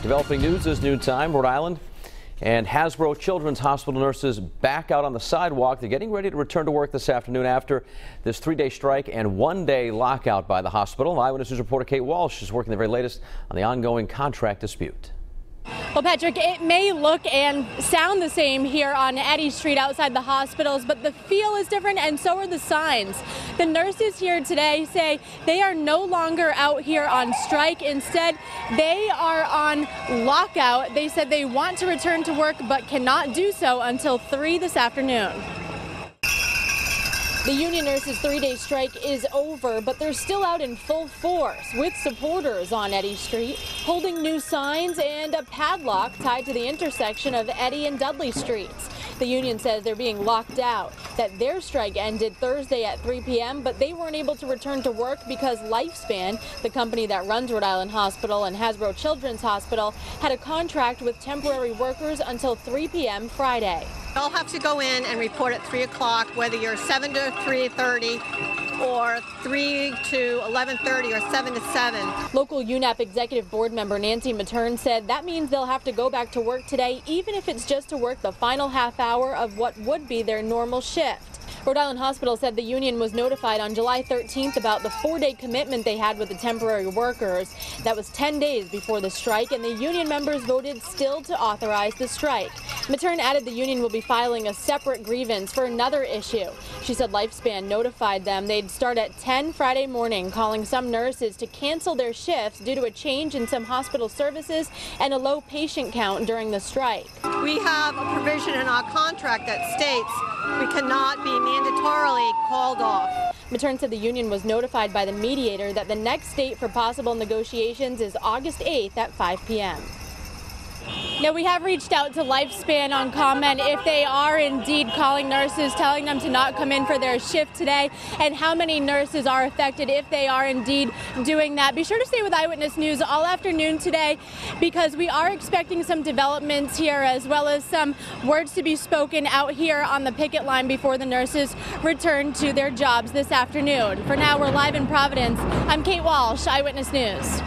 Developing news this noon time, Rhode Island and Hasbro Children's Hospital nurses back out on the sidewalk. They're getting ready to return to work this afternoon after this 3-day strike and 1-day lockout by the hospital. Eyewitness News reporter Kate Walsh is working the very latest on the ongoing contract dispute. Well, Patrick, it may look and sound the same here on Eddy Street outside the hospitals, but the feel is different and so are the signs. The nurses here today say they are no longer out here on strike. Instead, they are on lockout. They said they want to return to work but cannot do so until 3 this afternoon. The union nurses' 3-day strike is over, but they're still out in full force with supporters on Eddy Street, holding new signs and a padlock tied to the intersection of Eddy and Dudley Streets. The union says they're being locked out, that their strike ended Thursday at 3 p.m., but they weren't able to return to work because Lifespan, the company that runs Rhode Island Hospital and Hasbro Children's Hospital, had a contract with temporary workers until 3 p.m. Friday. They'll have to go in and report at 3 o'clock, whether you're 7 to 3:30 or 3 to 11:30 or 7 to 7. Local UNAP Executive Board member Nancy Matern said that means they'll have to go back to work today, even if it's just to work the final half hour of what would be their normal shift. Rhode Island Hospital said the union was notified on July 13th about the 4-day commitment they had with the temporary workers. That was 10 days before the strike, and the union members voted still to authorize the strike. Matern added the union will be filing a separate grievance for another issue. She said Lifespan notified them they'd start at 10 Friday morning, calling some nurses to cancel their shifts due to a change in some hospital services and a low patient count during the strike. We have a provision in our contract that states we cannot be mandatorily called off. Matern said the union was notified by the mediator that the next date for possible negotiations is August 8th at 5 p.m. Now, we have reached out to Lifespan on comment if they are indeed calling nurses, telling them to not come in for their shift today, and how many nurses are affected if they are indeed doing that. Be sure to stay with Eyewitness News all afternoon today, because we are expecting some developments here, as well as some words to be spoken out here on the picket line before the nurses return to their jobs this afternoon. For now, we're live in Providence. I'm Kate Walsh, Eyewitness News.